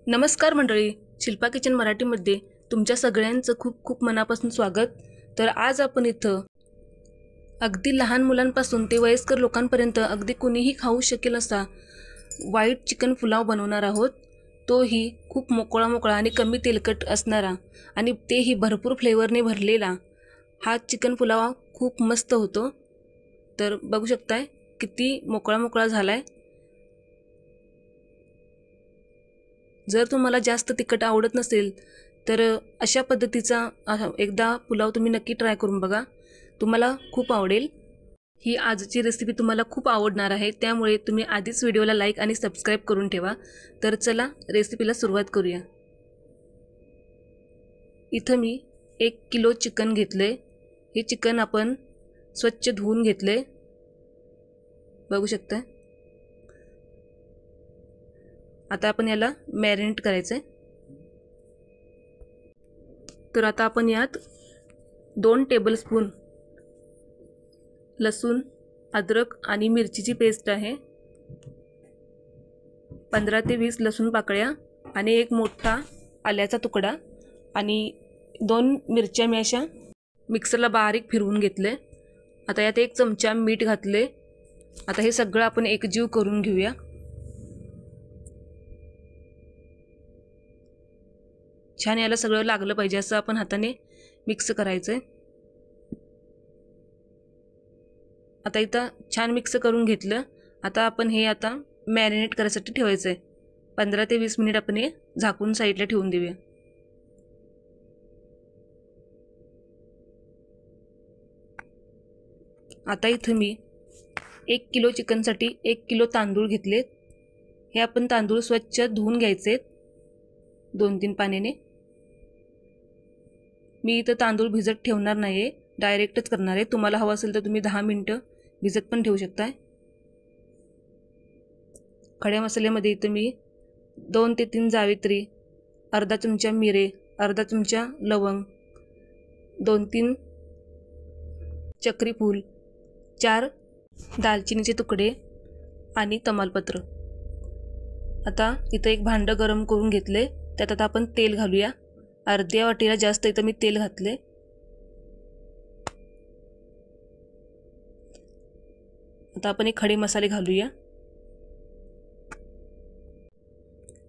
नमस्कार मंडळी, शिल्पा किचन मराठीमध्ये तुमच्या सगळ्यांचं खूप खूप मनापासून स्वागत। तर आज आपण इथं अगदी लहान मुलांपासून ते वयस्कर लोकांपर्यंत अगदी कोणीही खाऊ शकेल असा व्हाईट चिकन पुलाव बनवणार आहोत। तोही खूप मोकळा आणि कमी तेलकट असणारा आणि तेही भरपूर फ्लेवरने भरलेला हा चिकन पुलाव खूप मस्त होतो। तर बघू शकताय किती मोकळा झालाय। जर तुम्हाला जास्त तिखट आवडत नसेल तर अशा पद्धतीचा एकदा पुलाव तुम्ही नक्की ट्राय करून बघा, तुम्हाला खूप आवडेल। ही आजची रेसिपी तुम्हाला खूप आवडणार आहे, त्यामुळे तुम्ही आधीच व्हिडिओला लाईक आणि सबस्क्राइब करून ठेवा। तर चला रेसिपीला सुरुवात करूया। इथं मी 1 किलो चिकन घेतले। हे चिकन आपण स्वच्छ धुवून घेतले, बघू शकता। आता आपण याला मॅरिनेट करायचं आहे। तर आता आपण यात 2 टेबलस्पून लसूण, अद्रक आणि मिरचीची पेस्ट आहे, 15 ते 20 लसूण पाकळ्या आणि एक मोठा आल्याचा तुकडा आणि 2 मिरच्या मी अशा मिक्सरला बारीक फिरवून घेतले। आता यात 1 चमचा मीठ घातले। आता हे सगळं आपण एकजीव करून घेऊया। छान याला सगळं लागलं पाहिजे असं आपण हाताने मिक्स करायचं। आता इथं छान मिक्स करून घेतलं। आता आपण हे आता मॅरिनेट करायसाठी ठेवायचं आहे। 15 ते 20 मिनिट आपण हे झाकून साईडला ठेवून देऊया। आता इथं मी 1 किलो चिकनसाठी 1 किलो तांदूळ घेतलेत। हे आपण तांदूळ स्वच्छ धुवून घ्यायचे 2-3 पाण्याने। मी इथं तांदूळ भिजत ठेवणार नाही, डायरेक्टच करणार आहे। तुम्हाला हवं असेल तर तुम्ही 10 मिनिटं भिजत पण ठेवू शकता। खड्या मसाल्यामध्ये इथं मी 2 ते 3 जावित्री, अर्धा चमचा मिरे, अर्धा चमचा लवंग, 2-3 चक्री फूल, 4 दालचिनीचे तुकडे आणि तमालपत्र। आता इथं एक भांडं गरम करून घेतले, त्यात आता आपण तेल घालूया। अर्ध्या वाटीला जास्त इथं मी तेल घातले। आता आपण एक खडे मसाले घालूया।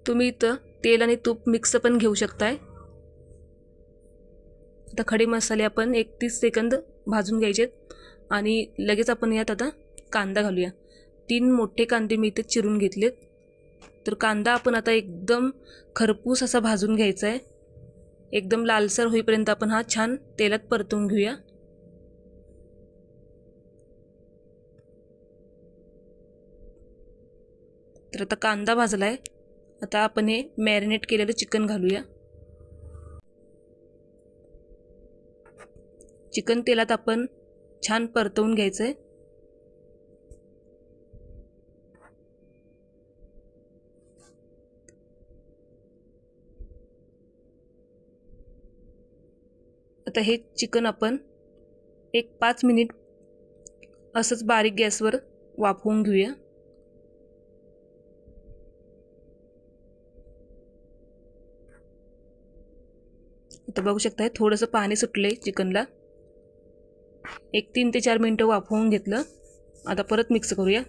तुम्ही इथं तेल आणि तूप मिक्स पण घेऊ शकताय। आता खडे मसाले आपण 30 सेकंद भाजून घ्यायचे आणि लगेच आपण यात आता कांदा घालूया। 3 मोठे कांदे मी इथे चिरून घेतलेत। तर कांदा आपण आता एकदम खरपूस असा भाजून घ्यायचा आहे। एकदम लालसर होईपर्यंत आपण हा छान तेलात परतून घेऊया। तर आता कांदा भाजलाय, आता आपण हे मॅरिनेट केलेलं चिकन घालूया। चिकन तेलात आपण छान परतवून घ्यायचंय। आता हे चिकन आपण 5 मिनिट असंच बारीक गॅसवर वाफवून घेऊया। आता बघू शकताय थोडंसं पाणी सुटलंय चिकनला। 3 ते 4 मिनिटं वाफवून घेतलं। आता परत मिक्स करूया।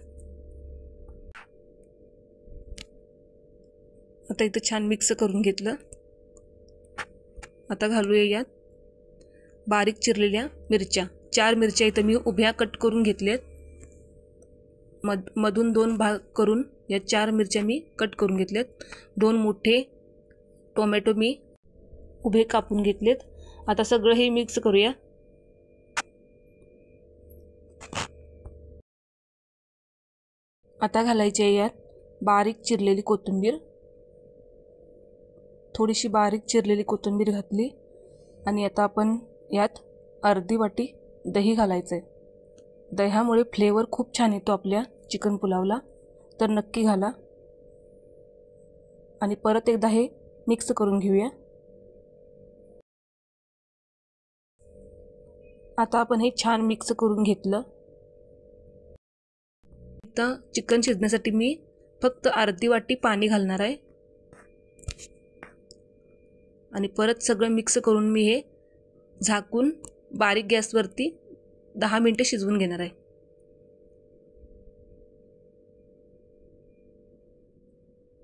आता इथं छान मिक्स करून घेतलं। आता घालूया यात बारीक चिरलेल्या मिरच्या। 4 मिरच्या इथं मी उभ्या कट करून घेतल्यात। मधून 2 भाग करून या 4 मिरच्या मी कट करून घेतल्यात। 2 मोठे टोमॅटो मी उभे कापून घेतलेत। आता सगळं हे मिक्स करूया। आता घालायची आहे यात बारीक चिरलेली कोथिंबीर। थोडीशी बारीक चिरलेली कोथिंबीर घातली आणि आता आपण यात अर्धी वाटी दही घालायचं आहे। दह्यामुळे फ्लेवर खूप छान येतो आपल्या चिकन पुलावला, तर नक्की घाला। आणि परत एकदा हे मिक्स करून घेऊया। आता आपण हे छान मिक्स करून घेतलं। आता चिकन शिजण्यासाठी मी फक्त अर्धी वाटी पाणी घालणार आहे। आणि परत सगळं मिक्स करून मी हे झाकून बारीक गॅसवरती 10 मिनिटं शिजवून घेणार आहे.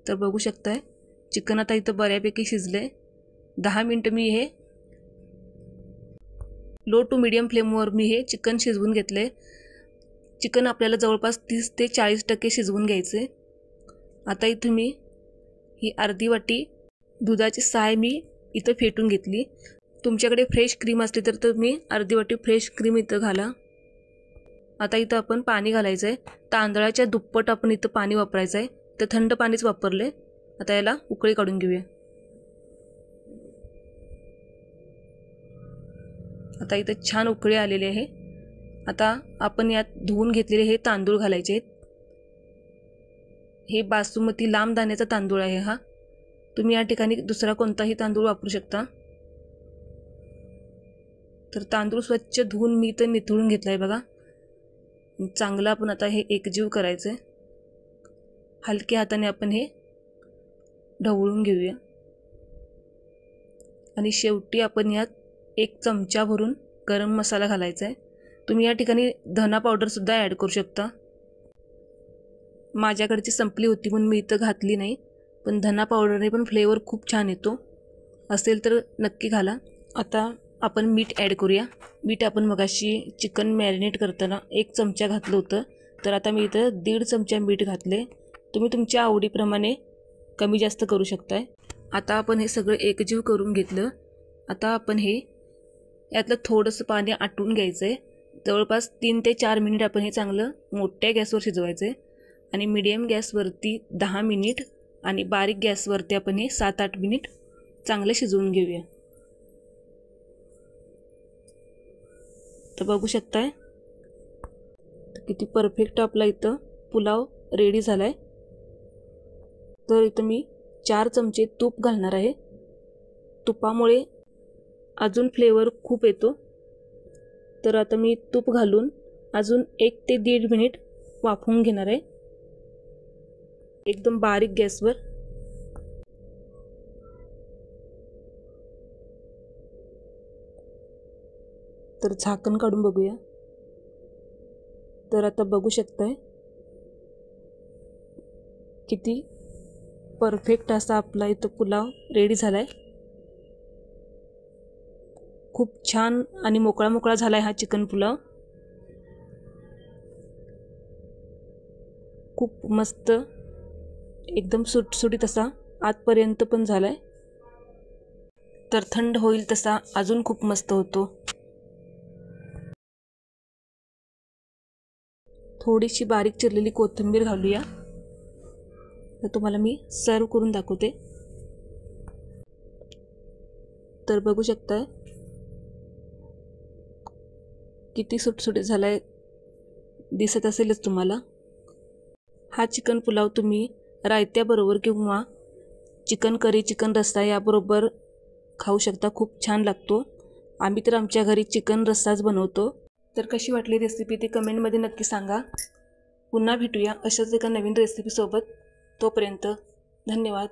तर बघू शकताय चिकन आता इथं बऱ्यापैकी शिजले. 10 मिनिटं मी हे लो टू मीडियम फ्लेमवर मी हे चिकन शिजवून घेतले. चिकन आपल्याला जवळपास 30 ते 40% शिजवून घ्यायचे. आता इथं मी ही अर्धी वाटी दुधाची साय मी इथं फेटून घेतली. तुमच्याकडे फ्रेश क्रीम असली तर तुम्ही अर्धी वाटी फ्रेश क्रीम इथं घाला. आता इथं आपण पाणी घालायचं आहे. तांदळाच्या दुप्पट आपण इथं पाणी वापरायचं आहे. तर थंड पाणीच वापरले. आता याला उकळी काढून घेऊया. आता इथं छान उकळी आलेली आहे. आता आपण यात धुवून घेतलेले हे तांदूळ घालायचे आहेत. हे बासमती लांब दाण्याचा तांदूळ आहे हा. तुम्ही या ठिकाणी दुसरा कोणताही तांदूळ वापरू शकता. तर तांदूळ स्वच्छ धुवून मी इथं निथळून घेतला आहे बघा. चांगलं आपण आता हे एकजीव करायचं आहे. हलक्या हाताने आपण हे ढवळून घेऊया. आणि शेवटी आपण यात 1 चमचा भरून गरम मसाला घालायचा आहे. तुम्ही या ठिकाणी धना पावडरसुद्धा ॲड करू शकता. माझ्याकडची संपली होती म्हणून मी इथं घातली नाही. पण धना पावडरने पण फ्लेवर खूप छान येतो. असेल तर नक्की घाला. आता आपण मीठ ॲड करूया. मीठ आपण मगाशी चिकन मॅरिनेट करताना 1 चमचा घातलं होतं. तर आता मी इथं 1.5 चमचा मीठ घातले. तुम्ही तुमच्या आवडीप्रमाणे कमी जास्त करू शकताय. आता आपण हे सगळं एकजीव करून घेतलं. आता आपण हे यातलं थोडंसं पाणी आटून घ्यायचं आहे. जवळपास 3 ते 4 मिनिट आपण हे चांगलं मोठ्या गॅसवर शिजवायचं आहे. आणि मीडियम गॅसवरती 10 मिनिट आणि बारीक गॅसवरती आपण हे 7-8 मिनिट चांगलं शिजवून घेऊया. तर बघू शकताय किती परफेक्ट आपला इथं पुलाव रेडी झाला आहे. तर इथं मी 4 चमचे तूप घालणार आहे. तुपामुळे अजून फ्लेवर खूप येतो. तर आता मी तूप घालून अजून 1 ते 1.5 मिनिट वाफवून घेणार आहे एकदम बारीक गॅसवर. तर झाकण काढून बघूया. तर आता बघू शकताय किती परफेक्ट असा आपला इथं पुलाव रेडी झाला आहे. खूप छान आणि मोकळा मोकळा झाला आहे हा चिकन पुलाव. खूप मस्त एकदम सुटसुटीत असा आतपर्यंत पण झाला आहे. तर थंड होईल तसा अजून खूप मस्त होतो. थोडीशी बारीक चिरलेली कोथिंबीर घालूया. तर तुम्हाला मी सर्व करून दाखवते. तर बघू शकताय किती सुटसुटीत झालाय. दिसत असेलच तुम्हाला. हा चिकन पुलाव तुम्ही रायत्याबरोबर किंवा चिकन करी, चिकन रस्सा याबरोबर खाऊ शकता. खूप छान लागतो. आम्ही तर आमच्या घरी चिकन रस्साच बनवतो. तर कशी वाटली रेसिपी ती कमेंटमध्ये नक्की सांगा. पुन्हा भेटूया अशाच एका नवीन रेसिपीसोबत. तोपर्यंत धन्यवाद.